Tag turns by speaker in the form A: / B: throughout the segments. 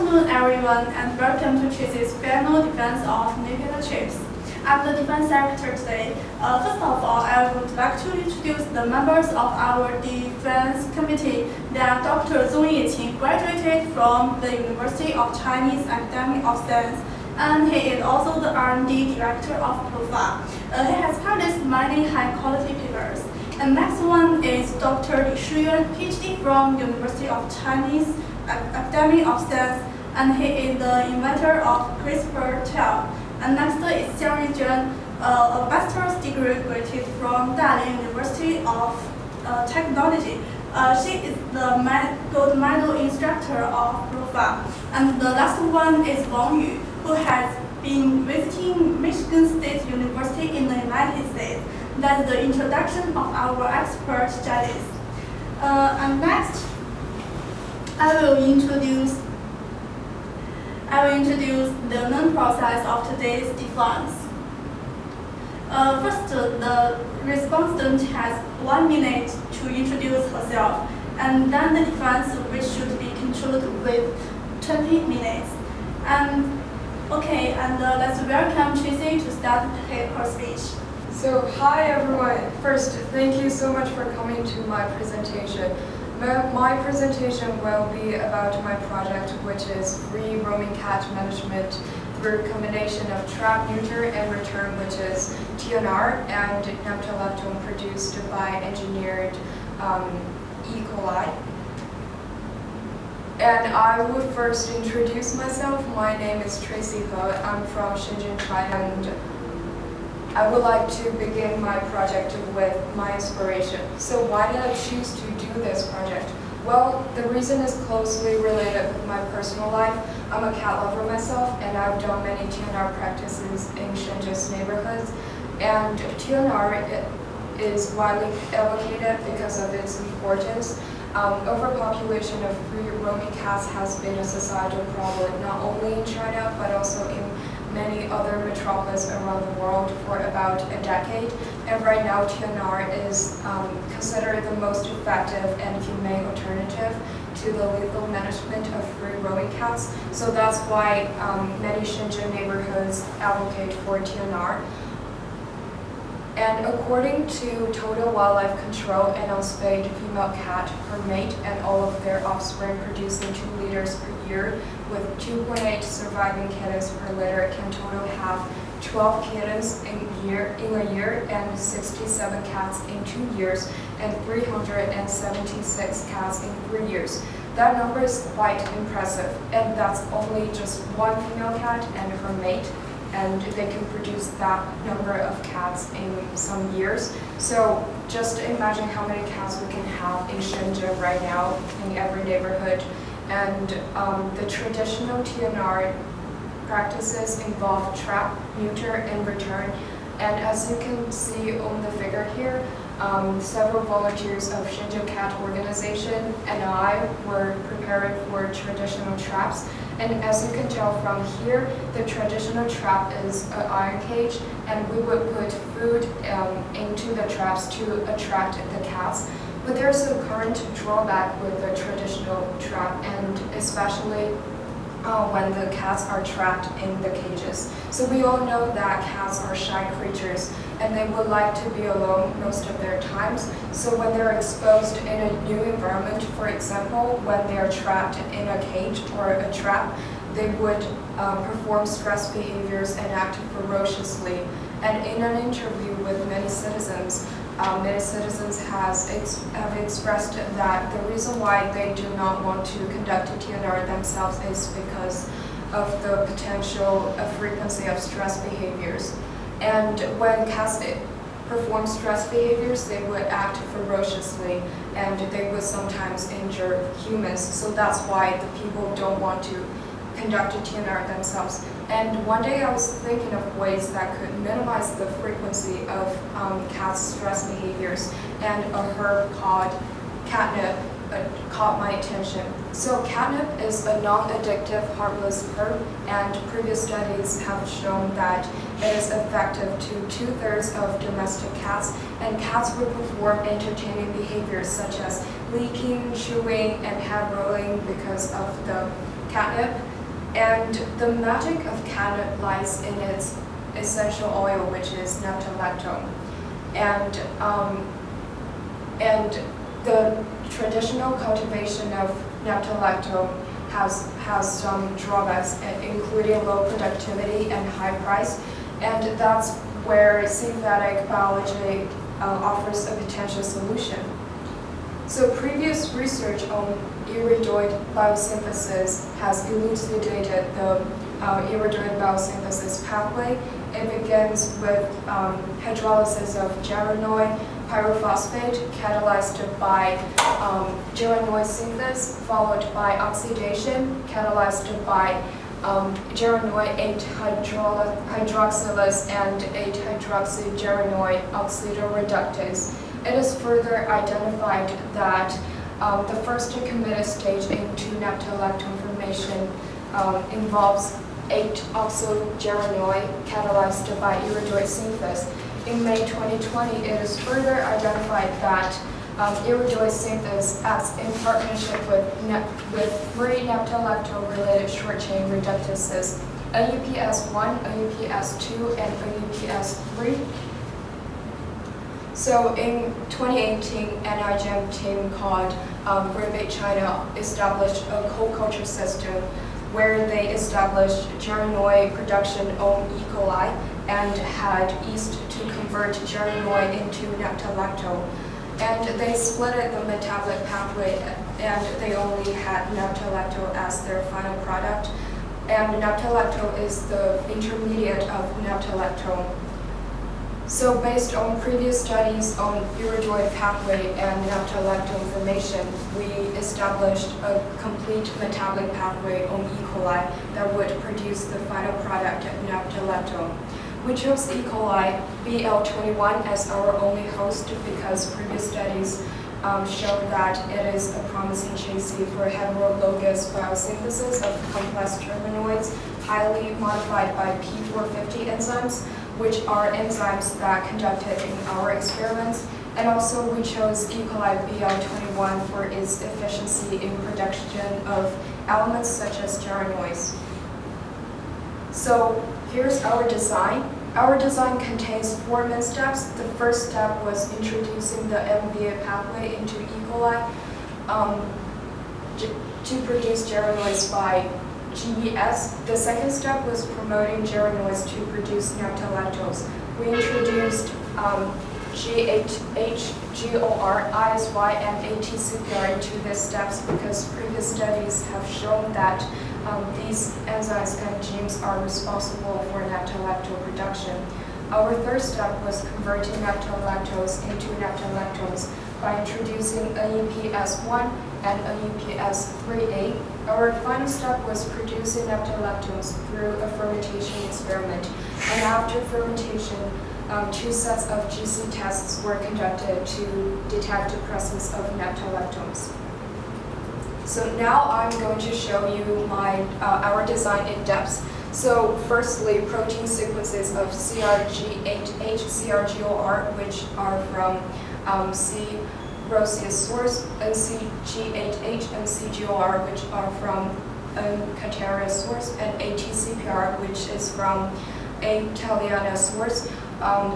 A: afternoon, everyone, and welcome to Tracy's final defense of Nepetalactone. I'm the defense secretary today. First of all, I would like to introduce the members of our defense committee. They are Dr. Zong Yiqing, graduated from the University of Chinese Academy of Science, and he is also the R&D director of PROFA. He has published many high-quality papers. And next one is Dr. Li Shiyuan, PhD from University of Chinese Academy of Science, and he is the inventor of CRISPR-12. And next is Xiang Yizhen, a master's degree graduate from Dalian University of Technology. She is the gold medal instructor of PROFA. And the last one is Wang Yu, who has been visiting Michigan State University in the United States. That's the introduction of our expert judges. And next, I will introduce the learning process of today's defense. First, the respondent has 1 minute to introduce herself, and then the defense, which should be concluded with 20 minutes. Let's welcome Tracy to start her speech.
B: So, hi everyone. First, thank you so much for coming to my presentation. My presentation will be about my project, which is free roaming cat management through a combination of trap, neuter, and return, which is TNR and Nepetalactone produced by engineered E. coli. And I will first introduce myself. My name is Tracy He. I'm from Shenzhen, China, and I would like to begin my project with my inspiration. So why did I choose to do this project? Well, the reason is closely related with my personal life. I'm a cat lover myself, and I've done many TNR practices in Shenzhen's neighborhoods. And TNR is widely advocated because of its importance. Overpopulation of free roaming cats has been a societal problem not only in China but also in many other metropolises around the world for about a decade. And right now, TNR is considered the most effective and humane alternative to the lethal management of free roaming cats. So that's why many Shenzhen neighborhoods advocate for TNR. And according to Total Wildlife Control, an unspayed female cat per mate and all of their offspring producing 2 liters per year with 2.8 surviving kittens per litter can total have 12 kittens in a year and 67 cats in 2 years and 376 cats in 3 years. That number is quite impressive, and that's only just one female cat and her mate, and they can produce that number of cats in some years. So just imagine how many cats we can have in Shenzhen right now in every neighborhood. And the traditional TNR practices involve trap, neuter, and return. And as you can see on the figure here, several volunteers of Shenzhen Cat Organization and I were preparing for traditional traps. And as you can tell from here, the traditional trap is an iron cage, and we would put food into the traps to attract the cats. But there's a current drawback with the traditional trap, and especially when the cats are trapped in the cages. So we all know that cats are shy creatures, and they would like to be alone most of their times. So when they're exposed in a new environment, for example, when they're trapped in a cage or a trap, they would perform stress behaviors and act ferociously. And in an interview with many citizens have expressed that the reason why they do not want to conduct a TNR themselves is because of the potential frequency of stress behaviors. And when cats perform stress behaviors, they would act ferociously, and they would sometimes injure humans. So that's why the people don't want to conduct a TNR themselves. And one day I was thinking of ways that could minimize the frequency of cats' stress behaviors, and a herb called catnip caught my attention. So catnip is a non-addictive, harmless herb, and previous studies have shown that it is effective to 2/3 of domestic cats, and cats would perform entertaining behaviors such as licking, chewing, and head rolling because of the catnip, and the magic of catnip lies in its essential oil, which is Nepetalactone. And the traditional cultivation of Nepetalactone has some drawbacks, including low productivity and high price, and that's where synthetic biology offers a potential solution. So previous research on iridoid biosynthesis has elucidated the iridoid biosynthesis pathway. It begins with hydrolysis of geranoid pyrophosphate catalyzed by geranoid synthesis, followed by oxidation catalyzed by geranoid 8-hydroxylase and 8-hydroxygeranoid oxidoreductase. It is further identified that the first committed stage into Nepetalactone formation involves 8-oxogeranoid catalyzed by iridoid synthesis. In May 2020, it is further identified that iridoid synthesis acts in partnership with three Nepetalactone-related short-chain reductases, NUPS1, NUPS2, and NUPS3. So in 2018, an IGM team called Great Bay China established a co-culture system where they established geranoid production on E. coli and had yeast to convert geranoid into Nepetalactone. And they split the metabolic pathway, and they only had Nepetalactone as their final product. And Nepetalactone is the intermediate of Nepetalactone. So based on previous studies on iridoid pathway and Nepetalactone formation, we established a complete metabolic pathway on E. coli that would produce the final product of Nepetalactone. We chose E. coli BL21 as our only host because previous studies showed that it is a promising chassis for heterologous biosynthesis of complex terpenoids highly modified by P450 enzymes, which are enzymes that conducted in our experiments. And also we chose E. coli BL21 for its efficiency in production of elements such as geranoids. So here's our design. Our design contains 4 main steps. The first step was introducing the MVA pathway into E. coli to produce geranoids by GES. The second step was promoting geranoids to produce Nepetalactose. We introduced GHH, GOR, ISY, and ATCPR into these steps because previous studies have shown that these enzymes and genes are responsible for Nepetalactone production. Our third step was converting Nepetalactose into Nepetalactones by introducing NUPS1 and NUPS3A. Our final step was producing Nepetalactones through a fermentation experiment. And after fermentation, 2 sets of GC tests were conducted to detect the presence of Nepetalactones. So now I'm going to show you our design in depth. So firstly, protein sequences of CRG8H, CRGOR, which are from C. roseus source, NCG8H and CGOR, which are from Cattaria source, and ATCPR, which is from A. Thaliana source,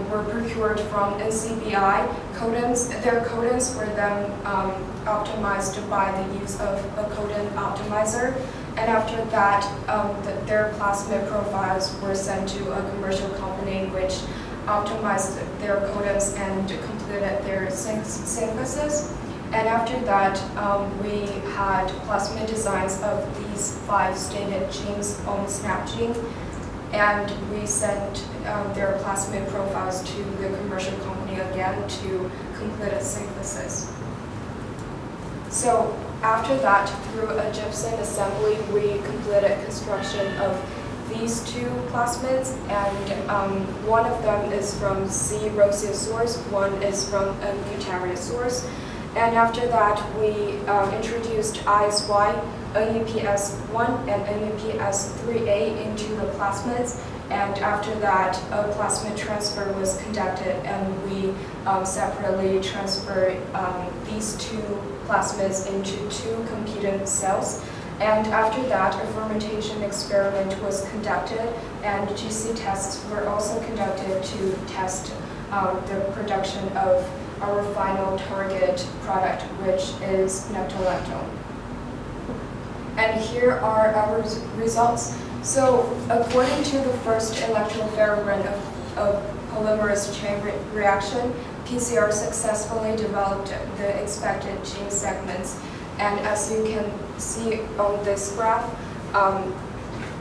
B: were procured from NCBI codons. Their codons were then optimized by the use of a codon optimizer. And after that, their plasmid profiles were sent to a commercial company which optimized their codons and completed their synthesis. And after that, we had plasmid designs of these 5 stated genes on SnapGene, and we sent their plasmid profiles to the commercial company again to complete a synthesis. So after that, through a gypsum assembly, we completed construction of these 2 plasmids, and one of them is from C. roseus source, one is from Cattaria source. And after that, we introduced ISY, NUPS1, and NUPS3A into the plasmids. And after that, a plasmid transfer was conducted, and we separately transferred these 2 plasmids into 2 competent cells. And after that, a fermentation experiment was conducted, and GC tests were also conducted to test the production of our final target product, which is Nepetalactone. And here are our results. So according to the first electrophoregraph of polymerase chain reaction, PCR successfully developed the expected gene segments. And as you can see on this graph,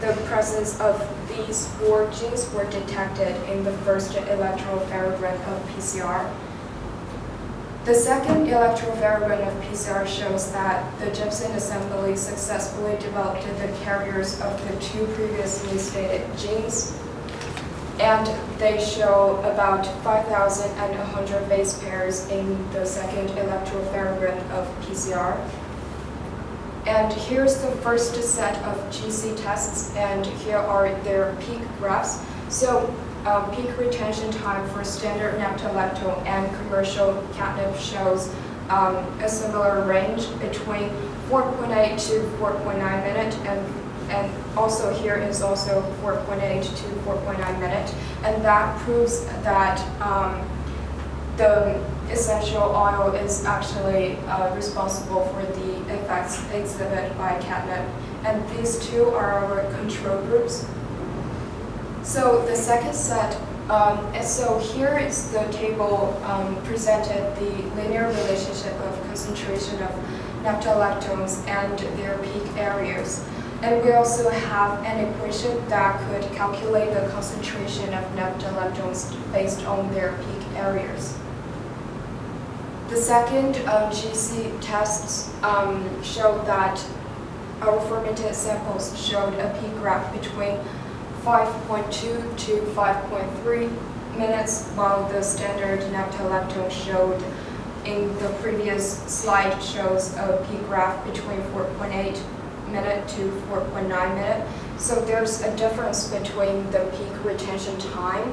B: the presence of these 4 genes were detected in the first electrophoregraph of PCR. The second electrophoregraph of PCR shows that the gypsum assembly successfully developed the carriers of the 2 previously stated genes, and they show about 5,100 base pairs in the second electrophoregraph of PCR. And here's the first set of GC tests, and here are their peak graphs. So peak retention time for standard Nepetalactone and commercial catnip shows a similar range between 4.8 to 4.9 minutes, and also here is also 4.8 to 4.9 minutes, and that proves that the essential oil is actually responsible for the effects exhibited by catnip. And these 2 are our control groups. So the second set, so here is the table presented the linear relationship of concentration of Nepetalactones and their peak areas. And we also have an equation that could calculate the concentration of Nepetalactones based on their peak areas. The second GC tests showed that our fermented samples showed a peak graph between 5.2 to 5.3 minutes, while the standard Nepetalactone showed in the previous slide shows a peak graph between 4.8 minute to 4.9 minute. So there's a difference between the peak retention time,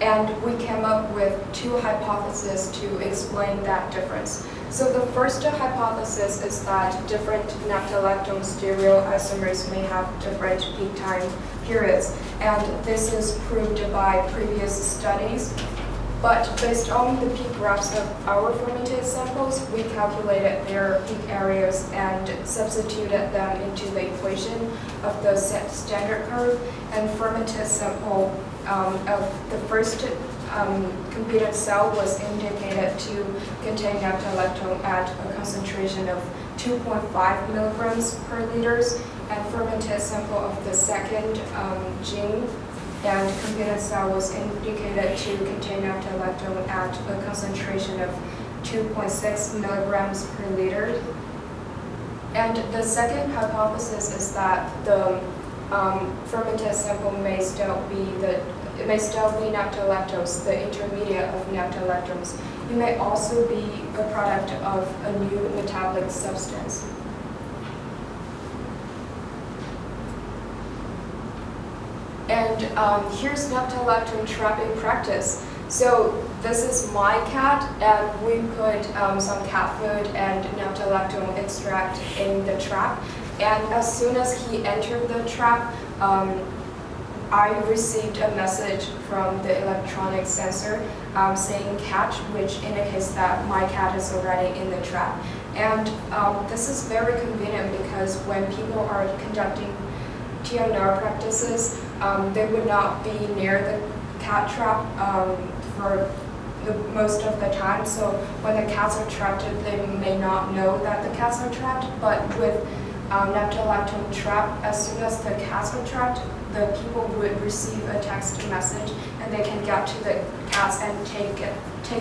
B: and we came up with 2 hypotheses to explain that difference. So the first hypothesis is that different Nepetalactone stereoisomers may have different peak time periods, and this is proved by previous studies. But based on the peak graphs of our fermented samples, we calculated their peak areas and substituted them into the equation of the standard curve, and fermented sample of the first competed cell was indicated to contain Nepetalactone at a concentration of 2.5 milligrams per liters, and fermented sample of the second gene and competed cell was indicated to contain Nepetalactone at a concentration of 2.6 milligrams per liter. And the second hypothesis is that the fermented sample may still be Nepetalactose, the intermediate of Nepetalactones. It may also be a product of a new metabolic substance. And here's Nepetalactone trapping practice. So this is my cat, and we put some cat food and Nepetalactone extract in the trap. And as soon as he entered the trap, I received a message from the electronic sensor saying catch, which indicates that my cat is already in the trap. And this is very convenient because when people are conducting TNR practices, they would not be near the cat trap for most of the time. So when the cats are trapped, they may not know that the cats are trapped. But with Nepetalactone trap, as soon as the cats are trapped, the people would receive a text message, and they can get to the cats and take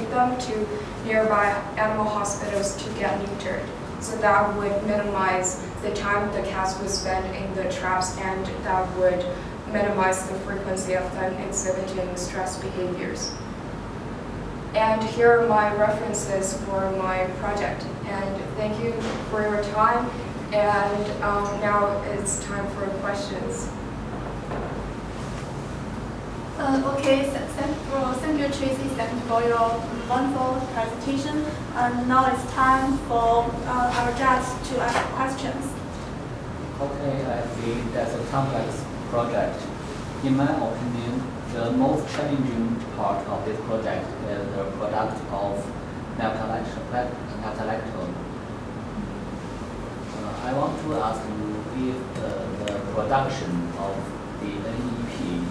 B: them to nearby animal hospitals to get neutered. So that would minimize the time the cats would spend in the traps, and that would minimize the frequency of them exhibiting stress behaviors. And here are my references for my project. And thank you for your time. And now it's time for questions.
A: Okay, thank you, Tracy. Thank you for your wonderful presentation. And now it's time for our judge to ask questions.
C: Okay, I see that's a complex project. In my opinion, the most challenging part of this project is the product of Nepetalactone. I want to ask you if the production of the NEP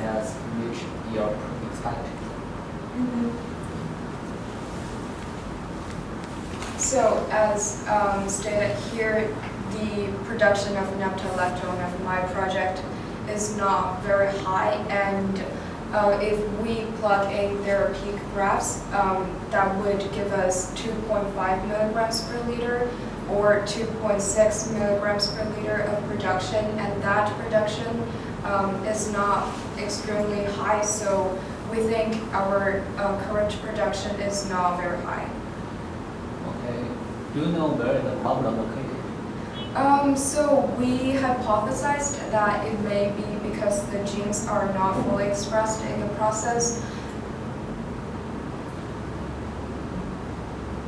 C: has reached your expectation.
B: So as stated here, the production of Nepetalactone of my project is not very high, and if we plug in their peak graphs, that would give us 2.5 milligrams per liter or 2.6 milligrams per liter of production, and that production is not extremely high, so we think our current production is not very high.
C: Okay. Do you know where the problem located?
B: So we hypothesized that it may be because the genes are not fully expressed in the process.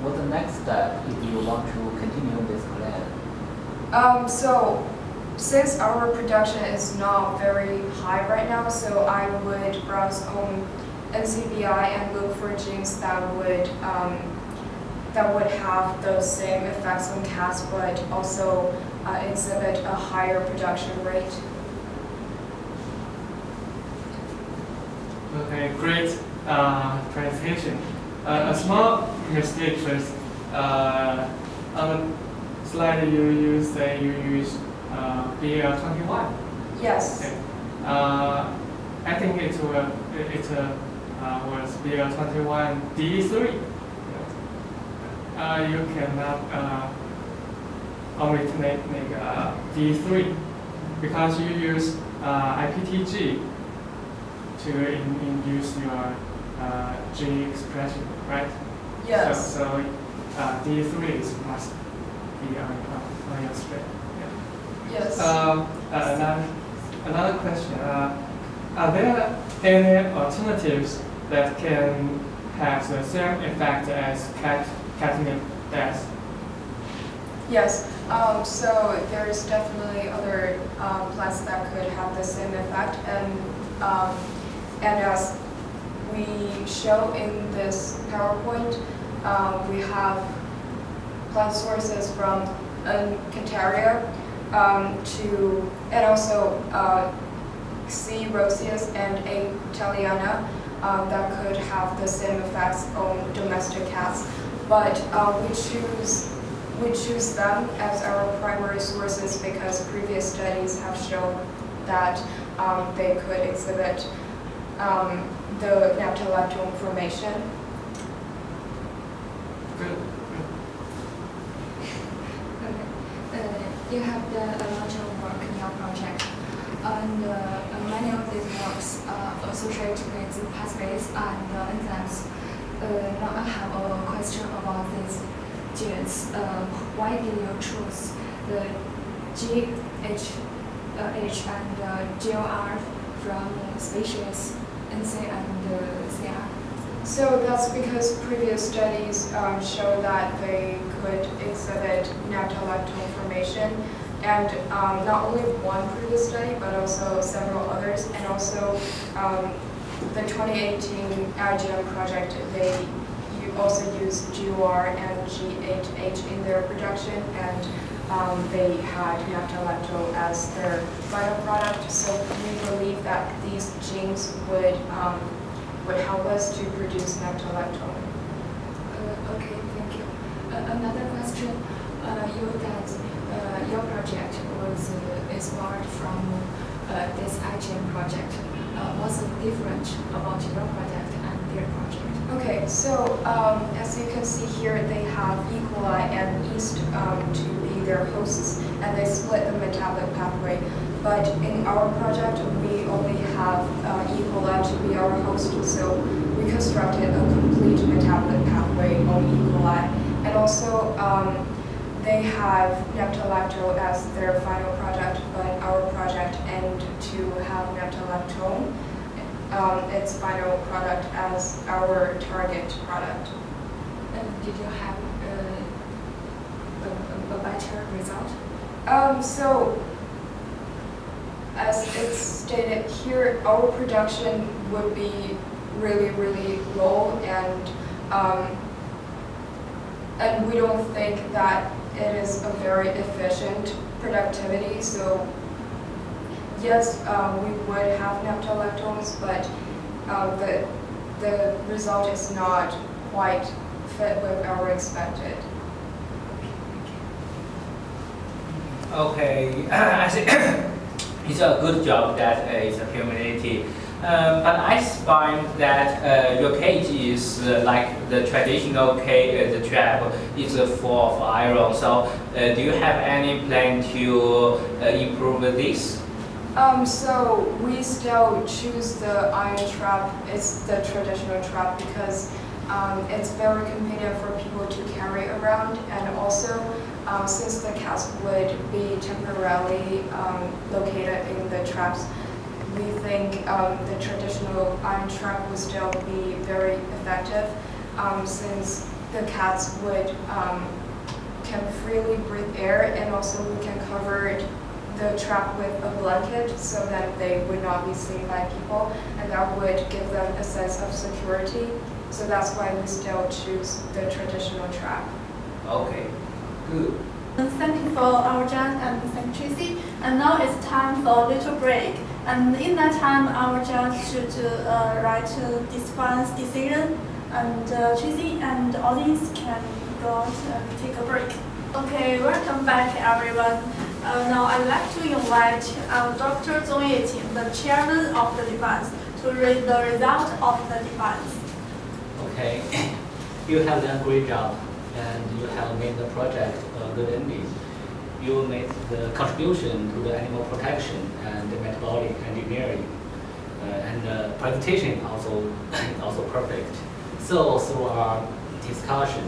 C: What's the next step if you want to continue this plan?
B: So since our production is not very high right now, so I would browse on NCBI and look for genes that would have those same effects on cats, but also exhibit a higher production rate.
D: Okay, great presentation. A small mistake first. On the slide you say you use BL21.
B: Yes.
D: Okay. I think it was BL21 D3. You cannot omit D3 because you use IPTG to induce your gene expression, right?
B: Yes.
D: So D3 must be on your strip. Yeah.
B: Yes.
D: Another question: are there any alternatives that can have the same effect as catnip does?
B: Yes. So there's definitely other plants that could have the same effect, and as we show in this PowerPoint, we have plant sources from Cantaria and also C. roseus and A. Italiana that could have the same effects on domestic cats, but we choose them as our primary sources because previous studies have shown that they could exhibit the Nepetalactone formation.
D: Good.
E: You have done a lot of work in your project, and many of these works are associated with pathways and enzymes. Now I have a question about these genes. Why did you choose the GH and GOR from species NC and CR?
B: So that's because previous studies show that they could exhibit Nepetalactone formation, and not only one previous study, but also several others, and also the 2018 IGM project, they also use GOR and GHH in their production, and they had Nepetalactone as their final product. So we believe that these genes would help us to produce Nepetalactone.
E: Okay, thank you. Another question. Your project was inspired from this IGM project. What's different about your project and their project?
B: Okay, so as you can see here, they have E. coli and yeast to be their hosts, and they split the metabolic pathway. But in our project, we only have E. coli to be our host, so we constructed a complete metabolic pathway on E. coli. And also, they have Nepetalactone as their final product, but our project aimed to have Nepetalactone, its final product, as our target product.
E: Did you have a better result?
B: So, as it's stated here, our production would be really low, and we don't think that it is a very efficient productivity. So, yes, we would have Nepetalactones, but the result is not quite fit with our expected.
F: Okay, I think it's a good job that it's a humidity. But I find that your cage is like the traditional cage, the trap is full of iron. So do you have any plan to improve this?
B: So we still choose the iron trap. It's the traditional trap because it's very convenient for people to carry around, and also since the cats would be temporarily located in the traps, we think the traditional iron trap would still be very effective since the cats would can freely breathe air, and also we can cover the trap with a blanket so that they would not be seen by people, and that would give them a sense of security. So that's why we still choose the traditional trap.
F: Okay, good.
A: Thank you for our Jan and thank Tracy. And now it's time for a little break. And in that time, our Jan should write this one's decision, and Tracy and the audience can go out and take a break. Okay, welcome back everyone. Now I'd like to invite Dr. Zong Yeqing, the chairman of the defense, to read the result of the defense.
C: Okay, you have done a great job, and you have made the project a good ending. You made the contribution to the animal protection and the metabolic engineering, and the presentation also perfect. So through our discussion,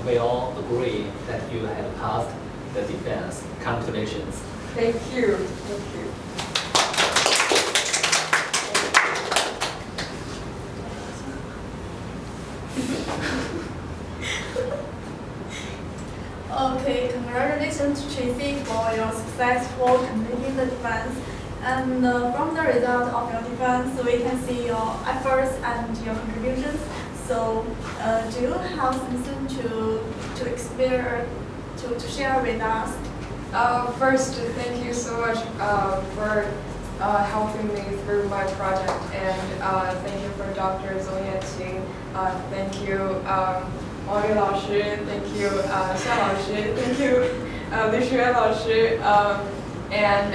C: we all agree that you have passed the defense. Congratulations.
B: Thank you. Thank you.
A: Okay, congratulations Tracy for your successful completing the defense. And from the result of your defense, we can see your efforts and your contributions. So, do you have something to share with us?
B: First, thank you so much for helping me through my project, and thank you for Dr. Zong Yeqing. Thank you, 王宇老师. Thank you, 夏老师. Thank you, 李诗媛老师. And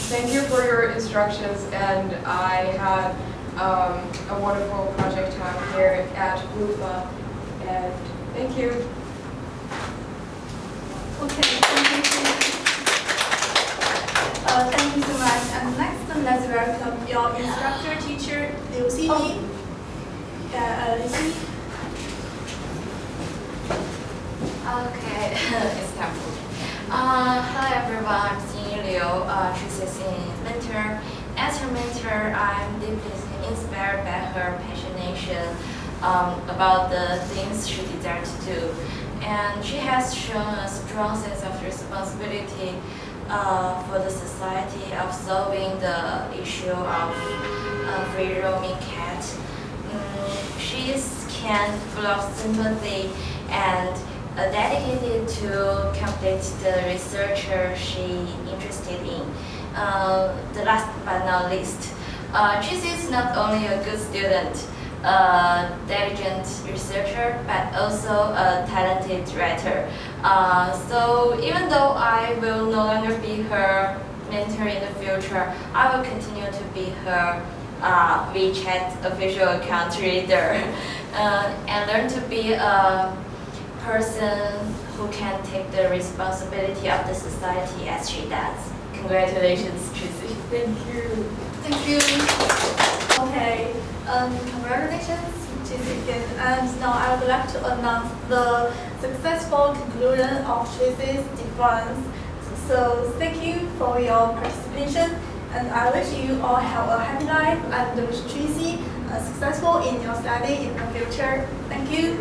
B: thank you for your instructions. And I had a wonderful project time here at Guanhua. And thank you.
A: Okay, thank you so much. And next, let's welcome your instructor teacher, Liu Xini.
G: Okay, it's time for me. Hello everyone, I'm Xini Liu, Tracy's mentor. As her mentor, I'm deeply inspired by her passionation about the things she desires to do. And she has shown a strong sense of responsibility for the society of solving the issue of free roaming cat. She is kind, full of sympathy, and dedicated to complete the researcher she interested in. The last but not least, Tracy is not only a good student, a diligent researcher, but also a talented writer. So even though I will no longer be her mentor in the future, I will continue to be her WeChat official account reader and learn to be a person who can take the responsibility of the society as she does. Congratulations, Tracy.
B: Thank you.
A: Thank you. Okay, congratulations, Tracy again. And now I would like to announce the successful conclusion of Tracy's defense. So thank you for your participation, and I wish you all have a happy life and wish Tracy successful in your study in the future. Thank you.